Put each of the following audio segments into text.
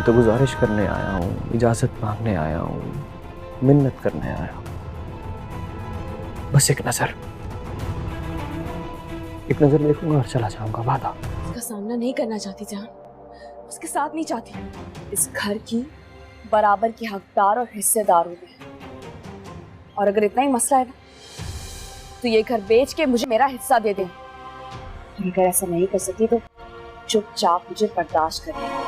मैं तो गुजारिश करने आया हूँ, इजाज़त मांगने आया हूँ, मिन्नत करने आया हूँ। बस एक नज़र देखूंगा और चला जाऊंगा, वादा। उसका सामना नहीं करना चाहती जान, उसके साथ नहीं चाहती। इस घर की बराबर की हकदार और हिस्सेदार हूं मैं। और अगर इतना ही मसला है ना, तो ये घर बेच के मुझे मेरा हिस्सा दे दे। और अगर ऐसा नहीं कर सकी तो चुपचाप मुझे बर्दाश्त करनी है।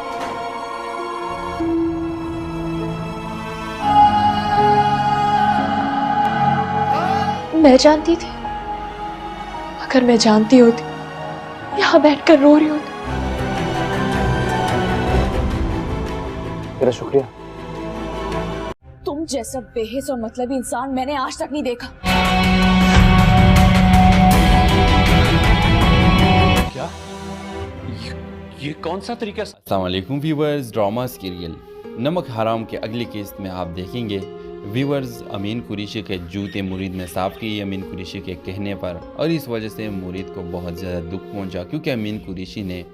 मैं जानती थी, अगर मैं जानती होती यहाँ बैठकर रो रही होती। तेरा शुक्रिया। तुम जैसा बेहिस और मतलबी इंसान मैंने आज तक नहीं देखा। क्या ये कौन सा तरीका? अस्सलाम वालेकुम व्यूवर्स, ड्रामा सीरियल नमक हराम के अगली किस्त में आप देखेंगे व्यूवर्स अमीन कुरैशी के जूते मुरीद ने साफ किए अमीन कुरैशी के कहने पर, और इस वजह से मुरीद को बहुत ज़्यादा दुख पहुंचा, क्योंकि अमीन कुरैशी ने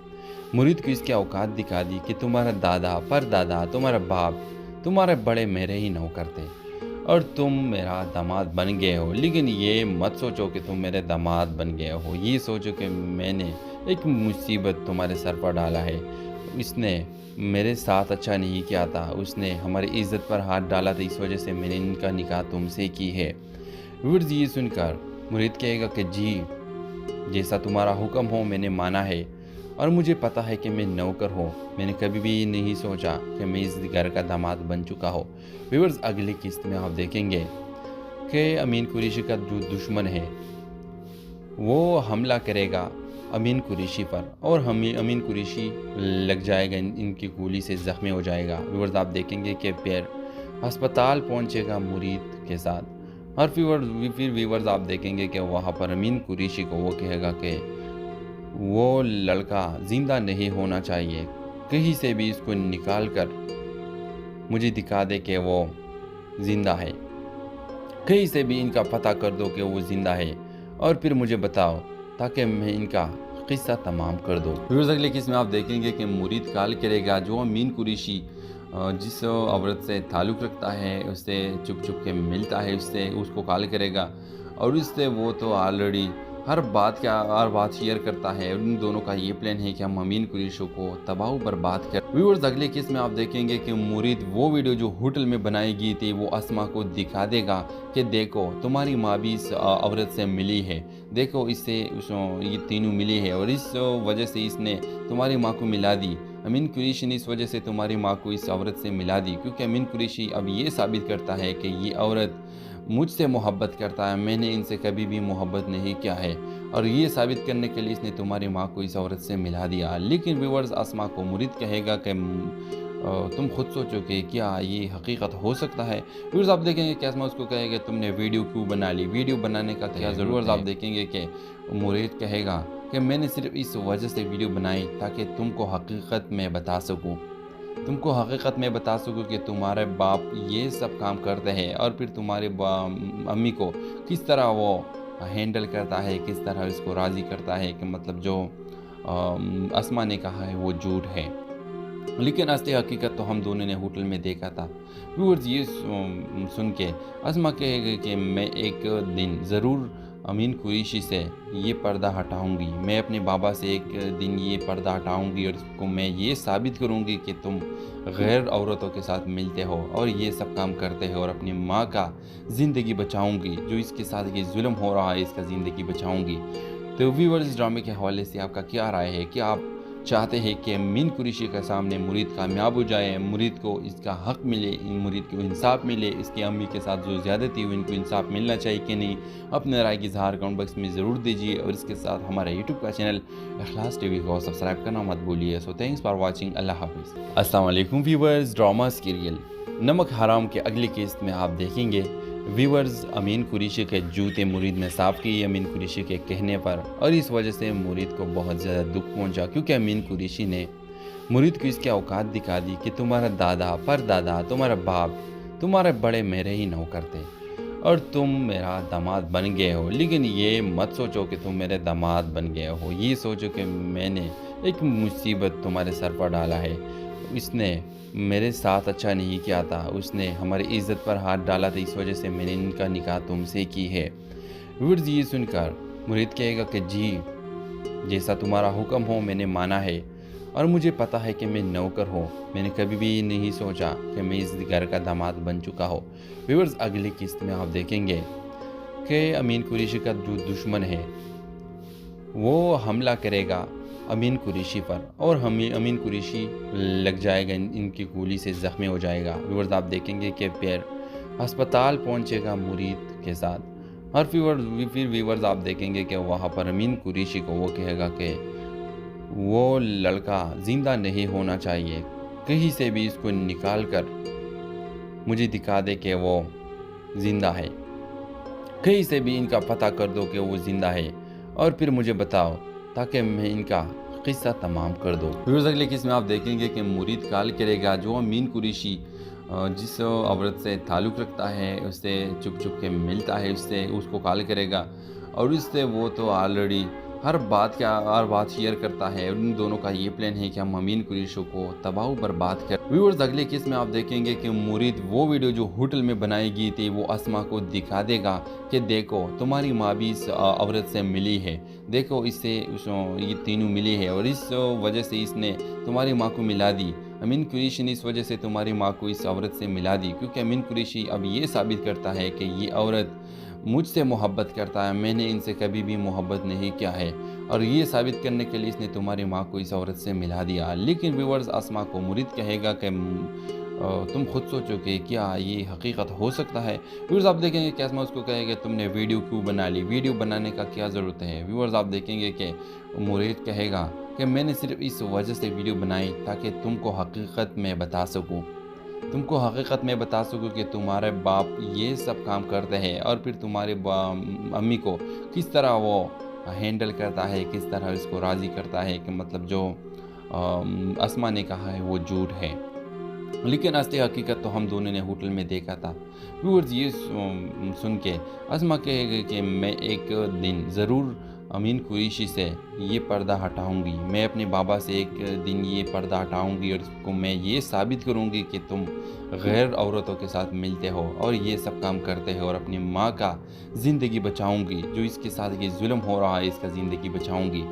मुरीद को इसकी औकात दिखा दी कि तुम्हारा दादा, परदादा, तुम्हारा बाप, तुम्हारे बड़े मेरे ही नौकर थे और तुम मेरा दामाद बन गए हो। लेकिन ये मत सोचो कि तुम मेरे दामाद बन गए हो, ये सोचो कि मैंने एक मुसीबत तुम्हारे सर पर डाला है। इसने मेरे साथ अच्छा नहीं किया था, उसने हमारी इज़्ज़त पर हाथ डाला था, इस वजह से मैंने इनका निकाह तुमसे की है। व्यूअर्स ये सुनकर मुरीद कहेगा कि जी, जैसा तुम्हारा हुक्म हो मैंने माना है, और मुझे पता है कि मैं नौकर हूँ। मैंने कभी भी नहीं सोचा कि मैं इस घर का दामाद बन चुका हो। व्यूअर्स अगली किस्त में आप देखेंगे कि अमीन कुरैशी का जो दुश्मन है वो हमला करेगा अमीन कुरैशी पर, और अमीन कुरैशी लग जाएगा, इनकी गोली से ज़ख्मी हो जाएगा। व्यूअर्स आप देखेंगे कि फिर अस्पताल पहुंचेगा मुरीद के साथ, और फिर व्यूअर्स आप देखेंगे कि वहाँ पर अमीन कुरैशी को वो कहेगा कि वो लड़का ज़िंदा नहीं होना चाहिए, कहीं से भी इसको निकाल कर मुझे दिखा दे कि वो ज़िंदा है, कहीं से भी इनका पता कर दो कि वो ज़िंदा है, और फिर मुझे बताओ ताकि मैं इनका किस्सा तमाम कर दूँ। फिर अगले किस्म में आप देखेंगे कि मुरीद कॉल करेगा जो अमीन कुरैशी जिस औरत से ताल्लुक़ रखता है, उससे चुप चुप के मिलता है, उससे उसको कॉल करेगा, और उससे वो तो ऑलरेडी हर बात शेयर करता है। उन दोनों का ये प्लान है कि हम अमीन कुरैशी को तबाह बर्बाद कर। व्यूअर्स अगले केस में आप देखेंगे कि मुरीद वो वीडियो जो होटल में बनाई गई थी वो अस्मा को दिखा देगा कि देखो तुम्हारी माँ भी इस औरत से मिली है, देखो इससे ये तीनों मिली है, और इस वजह से इसने तुम्हारी माँ को मिला दी। अमीन कुरैशी ने इस वजह से तुम्हारी माँ को इस औरत से मिला दी, क्योंकि अमीन कुरैशी अब ये साबित करता है कि ये औरत मुझसे मोहब्बत करता है, मैंने इनसे कभी भी मोहब्बत नहीं किया है, और ये साबित करने के लिए इसने तुम्हारी माँ को इस औरत से मिला दिया। लेकिन व्यूअर्स अस्मा को मुरीद कहेगा कि तुम खुद सोचो कि क्या ये हकीकत हो सकता है। व्यूअर्स आप देखेंगे कि अस्मा उसको कहेगा तुमने वीडियो क्यों बना ली, वीडियो बनाने का क्या ज़रूरत। आप देखेंगे कि मुरीद कहेगा कि मैंने सिर्फ इस वजह से वीडियो बनाई ताकि तुमको हकीकत में बता सकूँ, तुमको हकीकत में बता सकूँ कि तुम्हारे बाप ये सब काम करते हैं, और फिर तुम्हारे अम्मी को किस तरह वो हैंडल करता है, किस तरह इसको राज़ी करता है कि मतलब जो अस्मा ने कहा है वो झूठ है। लेकिन असली हकीकत तो हम दोनों ने होटल में देखा था। व्यूअर्स ये सुन के अस्मा कहेगा कि मैं एक दिन ज़रूर अमीन कुरैशी से ये पर्दा हटाऊंगी, मैं अपने बाबा से एक दिन ये पर्दा हटाऊंगी, और उसको मैं ये साबित करूंगी कि तुम गैर औरतों के साथ मिलते हो और ये सब काम करते हो, और अपनी माँ का ज़िंदगी बचाऊंगी, जो इसके साथ ये जुल्म हो रहा है इसका ज़िंदगी बचाऊंगी। तो व्यूअर्स इस ड्रामे के हवाले से आपका क्या राय है? कि आप चाहते हैं कि अमीन कुरैशी के सामने मुरीद कामयाब हो जाए, मुरीद को इसका हक़ मिले, मुरीद को इंसाफ मिले, इसकी अम्मी के साथ जो ज़्यादती हुई इनको इंसाफ मिलना चाहिए कि नहीं? अपने राय की इज़हार कमेंट बॉक्स में ज़रूर दीजिए, और इसके साथ हमारे यूट्यूब का चैनल इखलास टीवी को सब्सक्राइब करना मत भूलिए। सो थैंक्स फॉर वॉचिंग, अल्लाह हाफिज़। अस्सलाम वालेकुम व्यूवर्स, ड्रामा सीरियल नमक हराम के अगली किस्त में आप देखेंगे व्यूवर्स अमीन कुरैशी के जूते मुरीद ने साफ किए अमीन कुरैशी के कहने पर, और इस वजह से मुरीद को बहुत ज़्यादा दुख पहुंचा, क्योंकि अमीन कुरैशी ने मुरीद को इसकी औकात दिखा दी कि तुम्हारा दादा, परदादा, तुम्हारा बाप, तुम्हारे बड़े मेरे ही नौकर थे, और तुम मेरा दामाद बन गए हो। लेकिन ये मत सोचो कि तुम मेरे दामाद बन गए हो, ये सोचो कि मैंने एक मुसीबत तुम्हारे सर पर डाला है। इसने मेरे साथ अच्छा नहीं किया था, उसने हमारी इज्जत पर हाथ डाला था, इस वजह से मैंने इनका निकाह तुमसे की है। व्यूअर्स, ये सुनकर मुरीद कहेगा कि जी, जैसा तुम्हारा हुक्म हो मैंने माना है और मुझे पता है कि मैं नौकर हूँ। मैंने कभी भी नहीं सोचा कि मैं इस घर का दामाद बन चुका हो। व्यूअर्स, अगली किस्त में आप देखेंगे कि अमीन कुरैशी का जो दुश्मन है वो हमला करेगा अमीन कुरैशी पर और अमीन कुरैशी लग जाएगा, इनकी गोली से ज़ख्मी हो जाएगा। व्यूअर्स, आप देखेंगे कि फिर अस्पताल पहुंचेगा मुरीद के साथ और फिर व्यूअर्स आप देखेंगे कि वहाँ पर अमीन कुरैशी को वो कहेगा कि वो लड़का ज़िंदा नहीं होना चाहिए, कहीं से भी इसको निकाल कर मुझे दिखा दे कि वो ज़िंदा है, कहीं से भी इनका पता कर दो कि वो ज़िंदा है और फिर मुझे बताओ ताकि मैं इनका किस्सा तमाम कर दूँ। व्यूअर्स, अगले किस में आप देखेंगे कि मुरीद कॉल करेगा जो अमीन कुरैशी जिस औरत से ताल्लुक़ रखता है उससे चुप चुप के मिलता है, उससे उसको कॉल करेगा और उससे वो तो ऑलरेडी हर बात शेयर करता है। उन दोनों का ये प्लान है कि हम अमीन कुरैशी को तबाह बर्बाद कर। व्यूअर्स, अगले किस में आप देखेंगे कि मुरीद वो वीडियो जो होटल में बनाई गई थी वो अस्मा को दिखा देगा कि देखो तुम्हारी माँ भी इस औरत से मिली है, देखो इससे ये तीनों मिली है और इस वजह से इसने तुम्हारी माँ को मिला दी। अमीन कुरैशी ने इस वजह से तुम्हारी माँ को इस औरत से मिला दी क्योंकि अमीन कुरैशी अब ये साबित करता है कि ये औरत मुझसे मोहब्बत करता है, मैंने इनसे कभी भी मोहब्बत नहीं किया है और ये साबित करने के लिए इसने तुम्हारी माँ को इस औरत से मिला दिया। लेकिन व्यूअर्स, अस्मा को मुरीद कहेगा कि तुम खुद सोचो कि क्या ये हकीकत हो सकता है। व्यूअर्स, आप देखेंगे कि अस्मा उसको कहेगा तुमने वीडियो क्यों बना ली, वीडियो बनाने का क्या ज़रूरत है। व्यूअर्स, आप देखेंगे कि मुरीद कहेगा कि मैंने सिर्फ इस वजह से वीडियो बनाई ताकि तुमको हकीकत में बता सकूँ, कि तुम्हारे बाप ये सब काम करते हैं और फिर तुम्हारे अम्मी को किस तरह वो हैंडल करता है, किस तरह इसको राज़ी करता है कि मतलब जो अस्मा ने कहा है वो झूठ है, लेकिन असली हकीकत तो हम दोनों ने होटल में देखा था। व्यूअर्स, ये सुन के अस्मा कहेगा कि मैं एक दिन ज़रूर अमीन कुरैशी से ये पर्दा हटाऊंगी, मैं अपने बाबा से एक दिन ये पर्दा हटाऊंगी और उसको मैं ये साबित करूंगी कि तुम गैर औरतों के साथ मिलते हो और ये सब काम करते हो और अपनी माँ का ज़िंदगी बचाऊंगी, जो इसके साथ ये जुल्म हो रहा है इसका ज़िंदगी बचाऊंगी।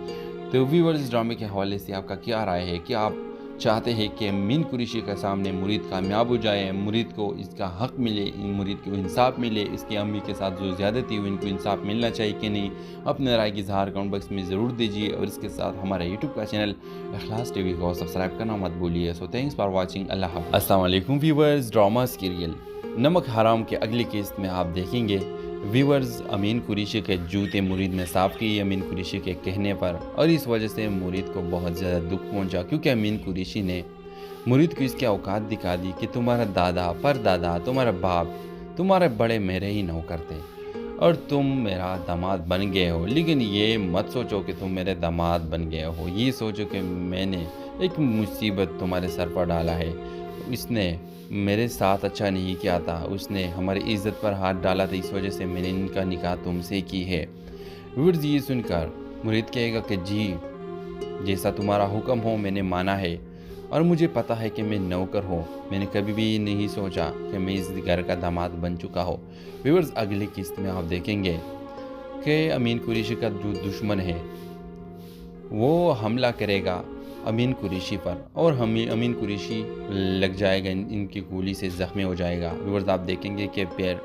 तो व्यूअर्स, इस ड्रामे के हवाले से आपका क्या राय है? क्या आप चाहते हैं कि अमीन कुरैशी के सामने मुरीद कामयाब हो जाए, मुरीद को इसका हक मिले, मुरीद को इंसाफ मिले, इसकी अम्मी के साथ जो ज़्यादती हुई इनको इंसाफ मिलना चाहिए कि नहीं? अपने राय की इज़हार कमेंट बॉक्स में ज़रूर दीजिए और इसके साथ हमारा यूट्यूब का चैनल इखलास टीवी को सब्सक्राइब करना मत भूलिए। So thanks for watching. अल्लाह हाफ़िज़। अस्सलाम वालेकुम व्यूअर्स, ड्रामा सीरियल नमक हराम के अगली किस्त में आप देखेंगे व्यूअर्स अमीन कुरैशी के जूते मुरीद ने साफ़ किए अमीन कुरैशी के कहने पर और इस वजह से मुरीद को बहुत ज़्यादा दुख पहुंचा क्योंकि अमीन कुरैशी ने मुरीद को इसकी औकात दिखा दी कि तुम्हारा दादा परदादा तुम्हारा बाप तुम्हारे बड़े मेरे ही नौकर थे और तुम मेरा दामाद बन गए हो। लेकिन ये मत सोचो कि तुम मेरे दामाद बन गए हो, ये सोचो कि मैंने एक मुसीबत तुम्हारे सर पर डाला है। इसने मेरे साथ अच्छा नहीं किया था, उसने हमारी इज्जत पर हाथ डाला था, इस वजह से मैंने इनका निकाह तुमसे की है। व्यूअर्स, ये सुनकर मुरीद कहेगा कि जी, जैसा तुम्हारा हुक्म हो मैंने माना है और मुझे पता है कि मैं नौकर हूँ, मैंने कभी भी नहीं सोचा कि मैं इस घर का दामाद बन चुका हो। व्यूअर्स, अगली किस्त में आप देखेंगे कि अमीन कुरैशी का जो दुश्मन है वो हमला करेगा अमीन कुरैशी पर और अमीन कुरैशी लग जाएगा, इनकी गोली से ज़ख्मी हो जाएगा। व्यूअर्स, आप देखेंगे कि फिर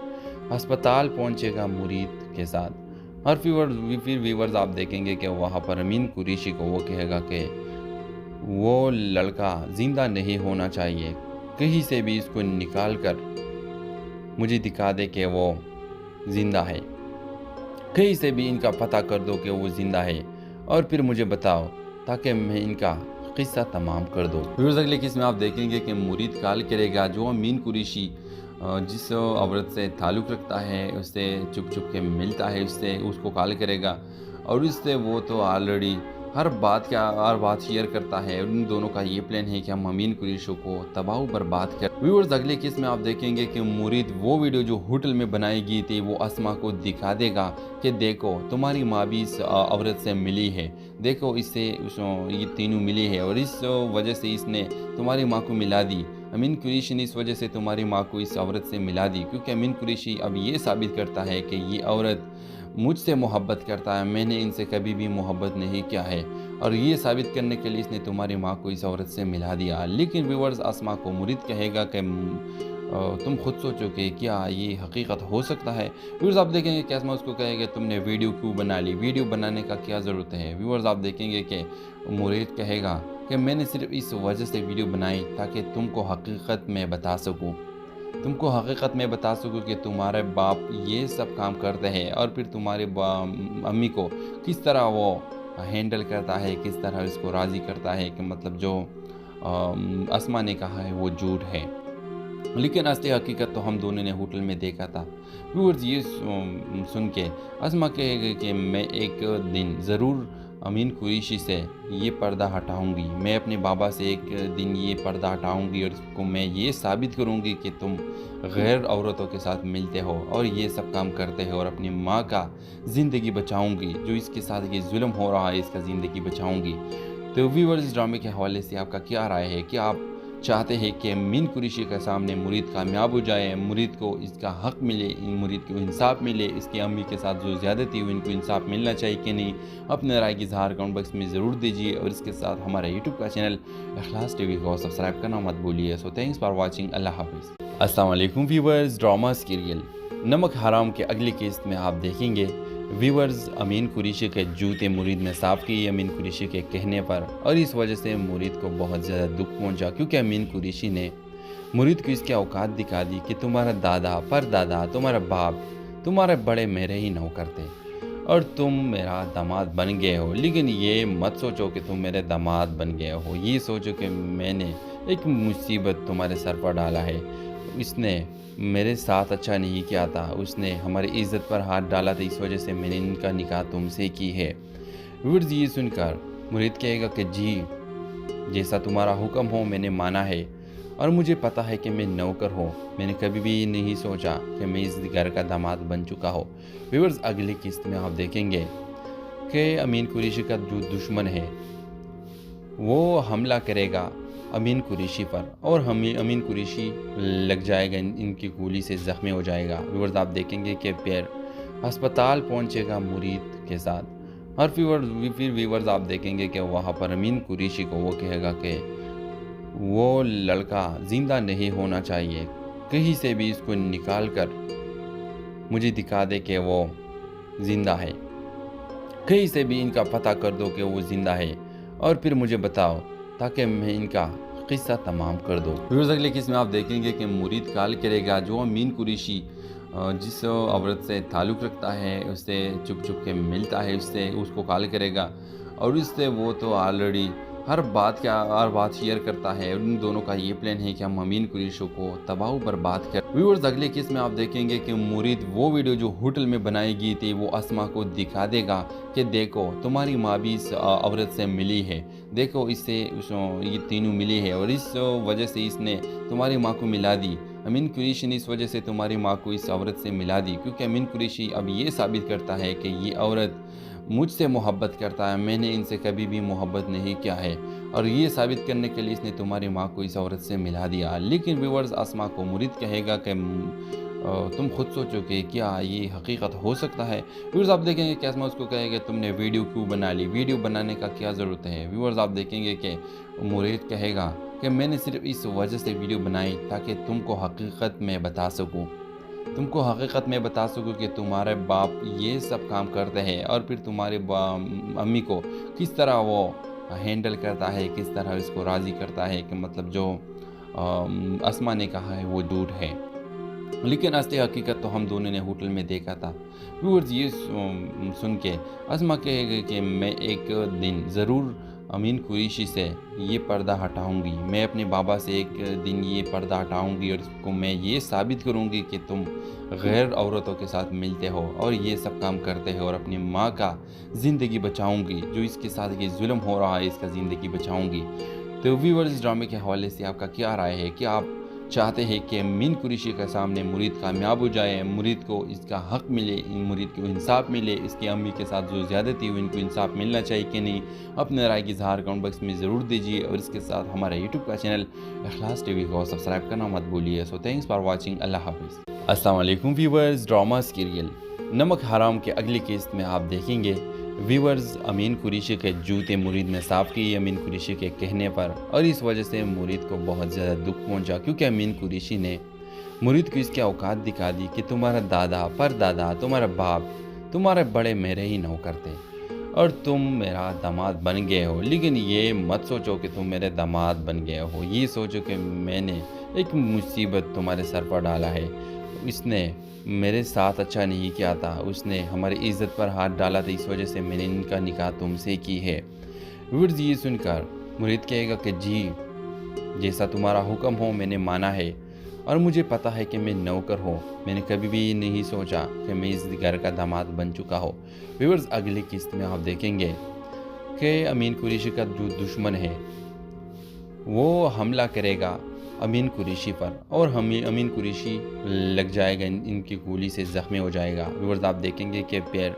अस्पताल पहुंचेगा मुरीद के साथ और फिर व्यूअर्स आप देखेंगे कि वहाँ पर अमीन कुरैशी को वो कहेगा कि वो लड़का ज़िंदा नहीं होना चाहिए, कहीं से भी इसको निकाल कर मुझे दिखा दे कि वो ज़िंदा है, कहीं से भी इनका पता कर दो कि वो ज़िंदा है और फिर मुझे बताओ ताकि मैं इनका किस्सा तमाम कर दूँ। व्यूअर्स, अगले किस में आप देखेंगे कि मुरीद कॉल करेगा जो अमीन कुरैशी जिस औरत से ताल्लुक़ रखता है उससे चुप चुप के मिलता है, उससे उसको कॉल करेगा और उससे वो तो ऑलरेडी हर बात शेयर करता है। उन दोनों का ये प्लान है कि हम अमीन कुरैशी को तबाह बर्बाद कर। व्यूअर्स, अगले किस में आप देखेंगे कि मुरीद वो वीडियो जो होटल में बनाई गई थी वो अस्मा को दिखा देगा कि देखो तुम्हारी माँ भी इस औरत से मिली है, देखो इससे ये तीनों मिली है और इस वजह से इसने तुम्हारी माँ को मिला दी। अमीन कुरैशी ने इस वजह से तुम्हारी माँ को इस औरत से मिला दी, क्योंकि अमीन कुरैशी अब ये साबित करता है कि ये औरत मुझसे मोहब्बत करता है, मैंने इनसे कभी भी मोहब्बत नहीं किया है, और ये साबित करने के लिए इसने तुम्हारी माँ को इस औरत से मिला दिया। लेकिन व्यूअर्स, अस्मा को मुरीद कहेगा कि तुम खुद सोचो कि क्या ये हकीकत हो सकता है। व्यूअर्स, आप देखेंगे कि अस्मा उसको कहेगा तुमने वीडियो क्यों बना ली, वीडियो बनाने का क्या ज़रूरत है। व्यूअर्स, आप देखेंगे कि मुरीद कहेगा कि मैंने सिर्फ इस वजह से वीडियो बनाई ताकि तुमको हकीकत में बता सकूं, तुमको हकीकत में बता सकूं कि तुम्हारे बाप ये सब काम करते हैं, और फिर तुम्हारे अम्मी को किस तरह वो हैंडल करता है, किस तरह इसको राज़ी करता है कि मतलब जो अस्मा ने कहा है वो झूठ है। लेकिन असली हकीकत तो हम दोनों ने होटल में देखा था। व्यूअर्स, ये सुन के अस्मा कहेगा कि मैं एक दिन ज़रूर अमीन कुरैशी से ये पर्दा हटाऊंगी, मैं अपने बाबा से एक दिन ये पर्दा हटाऊंगी, और इसको मैं ये साबित करूंगी कि तुम गैर औरतों के साथ मिलते हो और ये सब काम करते हो, और अपनी माँ का ज़िंदगी बचाऊंगी, जो इसके साथ ये जुल्म हो रहा है इसका ज़िंदगी बचाऊंगी। तो व्यूअर्स, इस ड्रामे के हवाले से आपका क्या राय है? क्या आप चाहते हैं कि अमीन कुरैशी के सामने मुरीद कामयाब हो जाए, मुरीद को इसका हक मिले, मुरीद को इंसाफ मिले, इसकी अम्मी के साथ जो ज़्यादती हुई इनको इंसाफ मिलना चाहिए कि नहीं? अपने राय की इज़हार कमेंट बॉक्स में ज़रूर दीजिए, और इसके साथ हमारा यूट्यूब का चैनल इखलास टीवी को सब्सक्राइब करना मत भूलिए। So thanks for watching. अल्लाह हाफिज़। अस्सलाम वालेकुम व्यूअर्स, ड्रामा सीरियल नमक हराम के अगली किस्त में आप देखेंगे व्यूअर्स, अमीन कुरैशी के जूते मुरीद ने साफ़ किए अमीन कुरैशी के कहने पर, और इस वजह से मुरीद को बहुत ज़्यादा दुख पहुंचा, क्योंकि अमीन कुरैशी ने मुरीद को इसकी औकात दिखा दी कि तुम्हारा दादा, परदादा, तुम्हारा बाप, तुम्हारे बड़े मेरे ही नौकर थे, और तुम मेरा दामाद बन गए हो। लेकिन ये मत सोचो कि तुम मेरे दामाद बन गए हो, ये सोचो कि मैंने एक मुसीबत तुम्हारे सर पर डाला है। इसने मेरे साथ अच्छा नहीं किया था, उसने हमारी इज़्ज़त पर हाथ डाला था, इस वजह से मैंने इनका निकाह तुमसे की है। व्यूअर्स, ये सुनकर मुरीद कहेगा कि जी, जैसा तुम्हारा हुक्म हो मैंने माना है, और मुझे पता है कि मैं नौकर हूँ, मैंने कभी भी नहीं सोचा कि मैं इस घर का दामाद बन चुका हो। व्यूअर्स, अगली किस्त में आप देखेंगे कि अमीन कुरैशी का जो दुश्मन है वो हमला करेगा अमीन कुरैशी पर, और अमीन कुरैशी लग जाएगा, इनकी गोली से ज़ख्मी हो जाएगा। व्यूअर्स, आप देखेंगे कि फिर अस्पताल पहुंचेगा मुरीद के साथ, और फिर व्यूअर्स आप देखेंगे कि वहाँ पर अमीन कुरैशी को वो कहेगा कि वो लड़का ज़िंदा नहीं होना चाहिए, कहीं से भी इसको निकाल कर मुझे दिखा दे कि वो ज़िंदा है, कहीं से भी इनका पता कर दो कि वो ज़िंदा है, और फिर मुझे बताओ ताकि मैं इनका किस्सा तमाम कर दूँ। व्यूअर्स, अगले किस्म में आप देखेंगे कि मुरीद कॉल करेगा, जो अमीन कुरैशी जिस औरत से ताल्लुक़ रखता है उससे चुप चुप के मिलता है, उसको कॉल करेगा, और उससे वो तो ऑलरेडी हर बात शेयर करता है। उन दोनों का ये प्लान है कि हम अमीन कुरैशी को तबाह बर्बाद कर। व्यूअर्स, अगले केस में आप देखेंगे कि मुरीद वो वीडियो जो होटल में बनाई गई थी वो अस्मा को दिखा देगा कि देखो तुम्हारी माँ भी इस औरत से मिली है, देखो इससे ये तीनों मिली है, और इस वजह से इसने तुम्हारी माँ को मिला दी। अमीन कुरैशी ने इस वजह से तुम्हारी माँ को इस औरत से मिला दी, क्योंकि अमीन कुरैशी अब ये साबित करता है कि ये औरत मुझसे मोहब्बत करता है, मैंने इनसे कभी भी मोहब्बत नहीं किया है, और ये साबित करने के लिए इसने तुम्हारी माँ को इस औरत से मिला दिया। लेकिन व्यूअर्स, अस्मा को मुरीद कहेगा कि तुम खुद सोचो कि क्या ये हकीकत हो सकता है। व्यूअर्स, आप देखेंगे कि अस्मा उसको कहेगा तुमने वीडियो क्यों बना ली, वीडियो बनाने का क्या ज़रूरत है। व्यूअर्स, आप देखेंगे कि मुरीद कहेगा कि मैंने सिर्फ इस वजह से वीडियो बनाई ताकि तुमको हकीकत में बता सकूं, तुमको हकीकत में बता सकूं कि तुम्हारे बाप ये सब काम करते हैं, और फिर तुम्हारे अम्मी को किस तरह वो हैंडल करता है, किस तरह इसको राज़ी करता है कि मतलब जो अस्मा ने कहा है वो झूठ है। लेकिन असली हकीकत तो हम दोनों ने होटल में देखा था। व्यूअर्स, ये सुन के अस्मा कहेगा कि मैं एक दिन ज़रूर अमीन कुरैशी से ये पर्दा हटाऊंगी, मैं अपने बाबा से एक दिन ये पर्दा हटाऊंगी, और इसको मैं ये साबित करूंगी कि तुम गैर औरतों के साथ मिलते हो और ये सब काम करते हो, और अपनी माँ का ज़िंदगी बचाऊंगी, जो इसके साथ ये जुल्म हो रहा है इसका ज़िंदगी बचाऊंगी। तो व्यूअर्स, इस ड्रामे के हवाले से आपका क्या राय है? क्या आप चाहते हैं कि अमीन कुरैशी के सामने मुरीद कामयाब हो जाए, मुरीद को इसका हक मिले, मुरीद को इंसाफ मिले, इसकी अम्मी के साथ जो ज़्यादती हुई इनको इंसाफ मिलना चाहिए कि नहीं, अपने राय की इज़हार कमेंट बॉक्स में ज़रूर दीजिए। और इसके साथ हमारा यूट्यूब का चैनल इखलास टीवी को सब्सक्राइब करना मत भूलिए। So thanks for watching. अल्लाह हाफिज़। अस्सलाम वालेकुम व्यूवर्स, ड्रामा सीरियल नमक हराम के अगली किस्त में आप देखेंगे व्यूवर्स अमीन कुरैशी के जूते मुरीद ने साफ़ किए अमीन कुरैशी के कहने पर, और इस वजह से मुरीद को बहुत ज़्यादा दुख पहुंचा, क्योंकि अमीन कुरैशी ने मुरीद को इसकी औकात दिखा दी कि तुम्हारा दादा, परदादा, तुम्हारा बाप, तुम्हारे बड़े मेरे ही नौकर थे और तुम मेरा दामाद बन गए हो। लेकिन ये मत सोचो कि तुम मेरे दामाद बन गए हो, ये सोचो कि मैंने एक मुसीबत तुम्हारे सर पर डाला है। इसने मेरे साथ अच्छा नहीं किया था, उसने हमारी इज़्ज़त पर हाथ डाला था, इस वजह से मैंने इनका निकाह तुमसे की है। व्यूअर्स, ये सुनकर मुरीद कहेगा कि जी, जैसा तुम्हारा हुक्म हो मैंने माना है, और मुझे पता है कि मैं नौकर हूँ, मैंने कभी भी नहीं सोचा कि मैं इस घर का दामाद बन चुका हो। व्यूअर्स, अगली किस्त में आप देखेंगे कि अमीन कुरैशी का जो दुश्मन है वो हमला करेगा अमीन कुरैशी पर, और हमें अमीन कुरैशी लग जाएगा, इनकी गोली से ज़ख्मी हो जाएगा। व्यूअर्स, आप देखेंगे कि फिर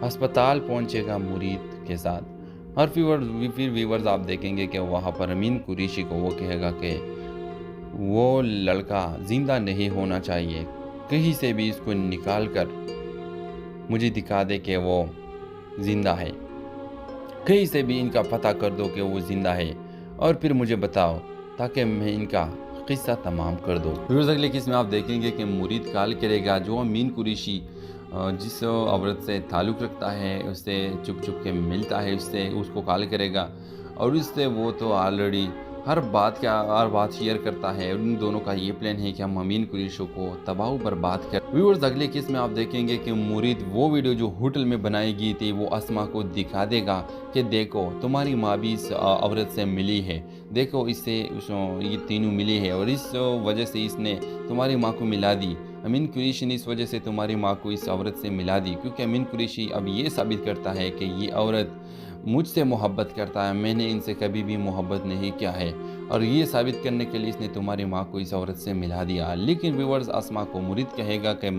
अस्पताल पहुंचेगा मुरीद के साथ, और फिर व्यूअर्स आप देखेंगे कि वहाँ पर अमीन कुरैशी को वो कहेगा कि वो लड़का ज़िंदा नहीं होना चाहिए, कहीं से भी इसको निकाल कर मुझे दिखा दे कि वो ज़िंदा है, कहीं से भी इनका पता कर दो कि वो ज़िंदा है, और फिर मुझे बताओ ताकि मैं इनका किस्सा तमाम कर दूँ। व्यूअर्स, अगले किस्से में आप देखेंगे कि मुरीद कॉल करेगा, जो अमीन कुरैशी जिस औरत से ताल्लुक़ रखता है उससे चुप चुप के मिलता है, उससे उसको कॉल करेगा, और उससे वो तो ऑलरेडी हर बात शेयर करता है। उन दोनों का ये प्लान है कि हम अमीन कुरैशी को तबाह बर्बाद कर। व्यूअर्स, अगले किस में आप देखेंगे कि मुरीद वो वीडियो जो होटल में बनाई गई थी वो अस्मा को दिखा देगा कि देखो तुम्हारी माँ भी इस औरत से मिली है, देखो इससे ये तीनों मिली है, और इस वजह से इसने तुम्हारी माँ को मिला दी। अमीन कुरैशी ने इस वजह से तुम्हारी माँ को इस औरत से मिला दी, क्योंकि अमीन कुरैशी अब ये साबित करता है कि ये औरत मुझसे मोहब्बत करता है, मैंने इनसे कभी भी मोहब्बत नहीं किया है, और ये साबित करने के लिए इसने तुम्हारी माँ को इस औरत से मिला दिया। लेकिन व्यूअर्स, अस्मा को मुरीद कहेगा कि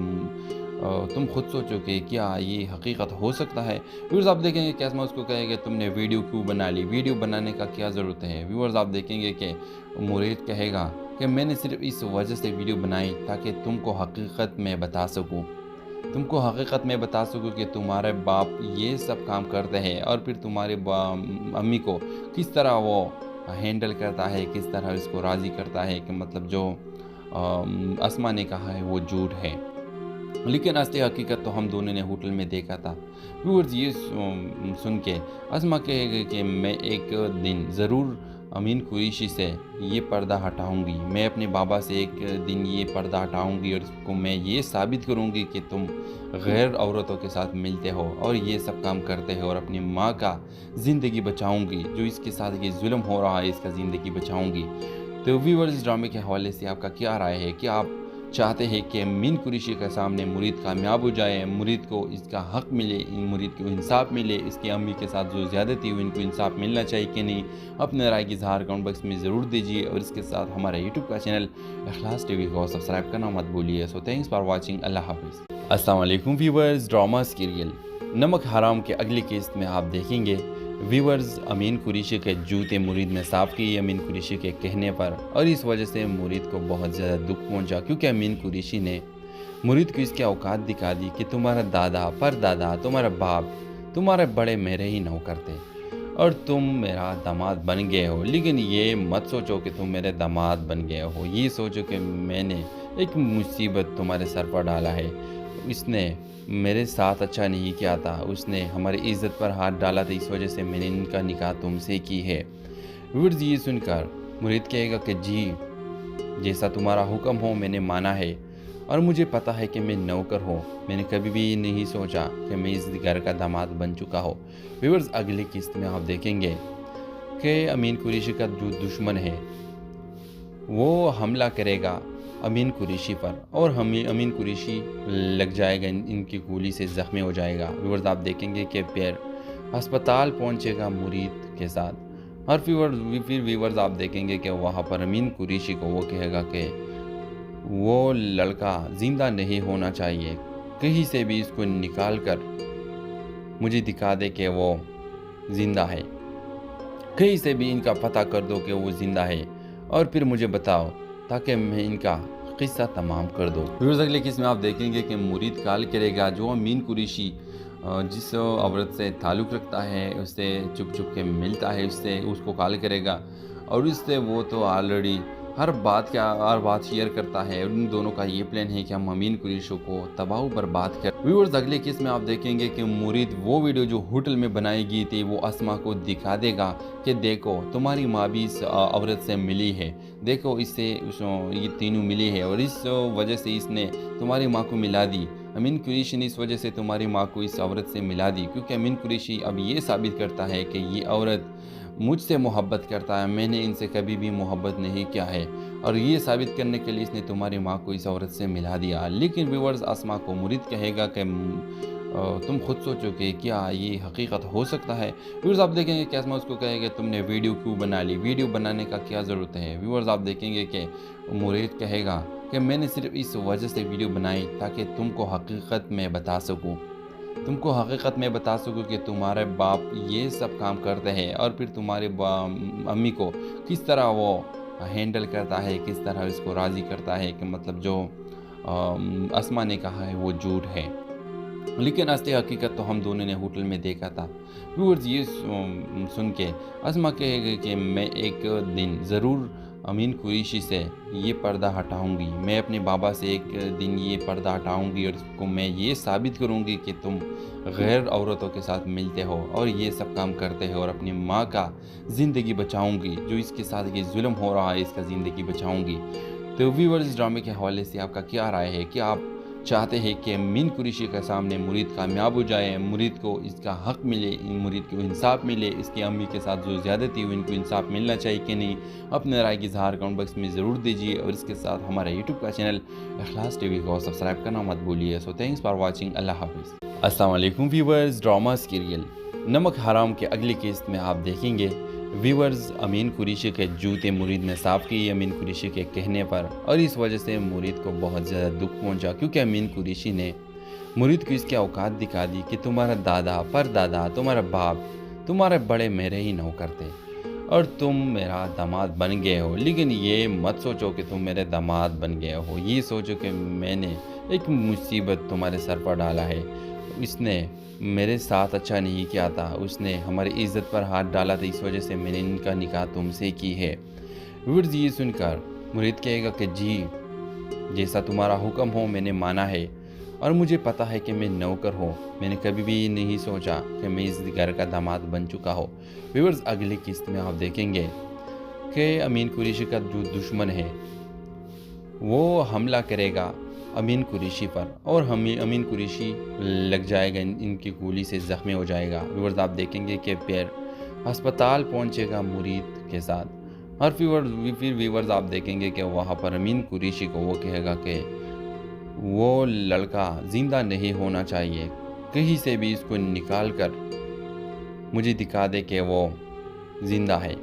तुम खुद सोचो कि क्या ये हकीकत हो सकता है। व्यूअर्स, आप देखेंगे कि अस्मा उसको कहेगा तुमने वीडियो क्यों बना ली, वीडियो बनाने का क्या ज़रूरत है। व्यूअर्स, आप देखेंगे कि मुरीद कहेगा कि मैंने सिर्फ इस वजह से वीडियो बनाई ताकि तुमको हकीकत में बता सकूँ, तुमको हकीकत में बता सकूँ कि तुम्हारे बाप ये सब काम करते हैं, और फिर तुम्हारे अम्मी को किस तरह वो हैंडल करता है, किस तरह इसको राज़ी करता है कि मतलब जो अस्मा ने कहा है वो झूठ है, लेकिन असली हकीकत तो हम दोनों ने होटल में देखा था। व्यूअर्स, ये सुन के अस्मा कहेगा कि मैं एक दिन ज़रूर अमीन कुरैशी से ये पर्दा हटाऊंगी, मैं अपने बाबा से एक दिन ये पर्दा हटाऊंगी, और इसको मैं ये साबित करूंगी कि तुम गैर औरतों के साथ मिलते हो और ये सब काम करते हो, और अपनी माँ का ज़िंदगी बचाऊंगी, जो इसके साथ ये जुल्म हो रहा है इसका ज़िंदगी बचाऊंगी। तो व्यूअर्स, इस ड्रामे के हवाले से आपका क्या राय है? क्या आप चाहते हैं कि अमीन कुरैशी के सामने मुरीद कामयाब हो जाए, मुरीद को इसका हक मिले, मुरीद को इंसाफ मिले, इसकी अम्मी के साथ जो ज़्यादती हुई इनको इंसाफ मिलना चाहिए कि नहीं, अपने राय की इज़हार कमेंट बॉक्स में ज़रूर दीजिए। और इसके साथ हमारा यूट्यूब का चैनल इखलास टीवी को सब्सक्राइब करना मत भूलिए। So thanks for watching. अल्लाह हाफिज़। अस्सलाम वालेकुम व्यूवर्स, ड्रामा सीरियल नमक हराम के अगली किस्त में आप देखेंगे व्यूवर्स अमीन कुरैशी के जूते मुरीद ने साफ़ किए अमीन कुरैशी के कहने पर, और इस वजह से मुरीद को बहुत ज़्यादा दुख पहुंचा, क्योंकि अमीन कुरैशी ने मुरीद को इसकी औकात दिखा दी कि तुम्हारा दादा, परदादा, तुम्हारा बाप, तुम्हारे बड़े मेरे ही नौकर थे, और तुम मेरा दामाद बन गए हो। लेकिन ये मत सोचो कि तुम मेरे दामाद बन गए हो, ये सोचो कि मैंने एक मुसीबत तुम्हारे सर पर डाला है। इसने मेरे साथ अच्छा नहीं किया था, उसने हमारी इज़्ज़त पर हाथ डाला था, इस वजह से मैंने इनका निकाह तुमसे की है। व्यूअर्स, ये सुनकर मुरीद कहेगा कि जी, जैसा तुम्हारा हुक्म हो मैंने माना है, और मुझे पता है कि मैं नौकर हूँ, मैंने कभी भी नहीं सोचा कि मैं इस घर का दामाद बन चुका हो। व्यूअर्स, अगली किस्त में आप देखेंगे कि अमीन कुरैशी का जो दुश्मन है वो हमला करेगा अमीन कुरैशी पर, और हमें अमीन कुरैशी लग जाएगा, इनकी गोली से ज़ख्मी हो जाएगा। व्यूअर्स, आप देखेंगे कि फिर अस्पताल पहुंचेगा मुरीद के साथ, और फिर व्यूअर्स आप देखेंगे कि वहाँ पर अमीन कुरैशी को वो कहेगा कि वो लड़का ज़िंदा नहीं होना चाहिए। कहीं से भी इसको निकाल कर मुझे दिखा दे कि वो ज़िंदा है। कहीं से भी इनका पता कर दो कि वो ज़िंदा है और फिर मुझे बताओ ताकि मैं इनका किस्सा तमाम कर दूँ। व्यूअर्स, अगले किस में आप देखेंगे कि मुरीद कॉल करेगा जो अमीन कुरैशी जिस औरत से ताल्लुक़ रखता है, उससे चुप चुप के मिलता है, उससे उसको कॉल करेगा और उससे वो तो ऑलरेडी हर बात शेयर करता है। उन दोनों का ये प्लान है कि हम अमीन कुरैशी को तबाह बर्बाद कर। व्यूअर्स, अगले किस में आप देखेंगे कि मुरीद वो वीडियो जो होटल में बनाई गई थी वो अस्मा को दिखा देगा कि देखो तुम्हारी माँ भी इस औरत से मिली है, देखो इससे ये तीनों मिली है और इस वजह से इसने तुम्हारी माँ को मिला दी। अमीन कुरैशी ने इस वजह से तुम्हारी माँ को इस औरत से मिला दी क्योंकि अमीन कुरैशी अब ये साबित करता है कि ये औरत मुझसे मोहब्बत करता है, मैंने इनसे कभी भी मोहब्बत नहीं किया है और ये साबित करने के लिए इसने तुम्हारी माँ को इस औरत से मिला दिया। लेकिन व्यूअर्स, अस्मा को मुरीद कहेगा कि तुम खुद सोचो कि क्या ये हकीकत हो सकता है। व्यूअर्स, आप देखेंगे कि अस्मा उसको कहेगा तुमने वीडियो क्यों बना ली, वीडियो बनाने का क्या ज़रूरत है। व्यूअर्स, आप देखेंगे कि मुरीद कहेगा कि मैंने सिर्फ इस वजह से वीडियो बनाई ताकि तुमको हकीकत में बता सकूँ, तुमको हकीकत में बता सकूँ कि तुम्हारे बाप ये सब काम करते हैं और फिर तुम्हारे अम्मी को किस तरह वो हैंडल करता है, किस तरह इसको राज़ी करता है कि मतलब जो अस्मा ने कहा है वो झूठ है। लेकिन असली हकीकत तो हम दोनों ने होटल में देखा था। व्यूअर्स, ये सुन के अस्मा कहेगा कि मैं एक दिन ज़रूर अमीन कुरैशी से ये पर्दा हटाऊंगी, मैं अपने बाबा से एक दिन ये पर्दा हटाऊंगी और उसको मैं ये साबित करूंगी कि तुम गैर औरतों के साथ मिलते हो और ये सब काम करते हो और अपनी माँ का ज़िंदगी बचाऊंगी, जो इसके साथ ये जुल्म हो रहा है इसका ज़िंदगी बचाऊंगी। तो व्यूअर्स, इस ड्रामे के हवाले से आपका क्या राय है? क्या आप चाहते हैं कि अमीन कुरैशी के सामने मुरीद कामयाब हो जाए, मुरीद को इसका हक मिले, मुरीद को इंसाफ मिले, इसकी अम्मी के साथ जो ज़्यादती हुई इनको इंसाफ मिलना चाहिए कि नहीं? अपने राय की इज़हार कमेंट बॉक्स में ज़रूर दीजिए और इसके साथ हमारा यूट्यूब का चैनल इखलास टीवी को सब्सक्राइब करना मत भूलिए। So thanks for watching. अल्लाह हाफिज़। अस्सलाम वालेकुम व्यूअर्स, ड्रामा सीरियल नमक हराम के अगली किस्त में आप देखेंगे व्यूअर्स अमीन कुरैशी के जूते मुरीद ने साफ़ किए अमीन कुरैशी के कहने पर और इस वजह से मुरीद को बहुत ज़्यादा दुख पहुंचा क्योंकि अमीन कुरैशी ने मुरीद को इसकी औकात दिखा दी कि तुम्हारा दादा परदादा तुम्हारा बाप तुम्हारे बड़े मेरे ही नौकर थे और तुम मेरा दामाद बन गए हो। लेकिन ये मत सोचो कि तुम मेरे दामाद बन गए हो, ये सोचो कि मैंने एक मुसीबत तुम्हारे सर पर डाला है। इसने मेरे साथ अच्छा नहीं किया था, उसने हमारी इज़्ज़त पर हाथ डाला था, इस वजह से मैंने इनका निकाह तुमसे की है। व्यूअर्स, ये सुनकर मुरीद कहेगा कि जी जैसा तुम्हारा हुक्म हो मैंने माना है और मुझे पता है कि मैं नौकर हूँ, मैंने कभी भी नहीं सोचा कि मैं इस घर का दामाद बन चुका हो। व्यूअर्स, अगली किस्त में आप देखेंगे कि अमीन कुरैशी का जो दुश्मन है वो हमला करेगा अमीन कुरैशी पर और अमीन कुरैशी लग जाएगा, इनकी गोली से ज़ख्मी हो जाएगा। व्यूअर्स, आप देखेंगे कि फिर अस्पताल पहुंचेगा मुरीद के साथ और फिर व्यूअर्स आप देखेंगे कि वहाँ पर अमीन कुरैशी को वो कहेगा कि वो लड़का ज़िंदा नहीं होना चाहिए, कहीं से भी इसको निकाल कर मुझे दिखा दे कि वो ज़िंदा है,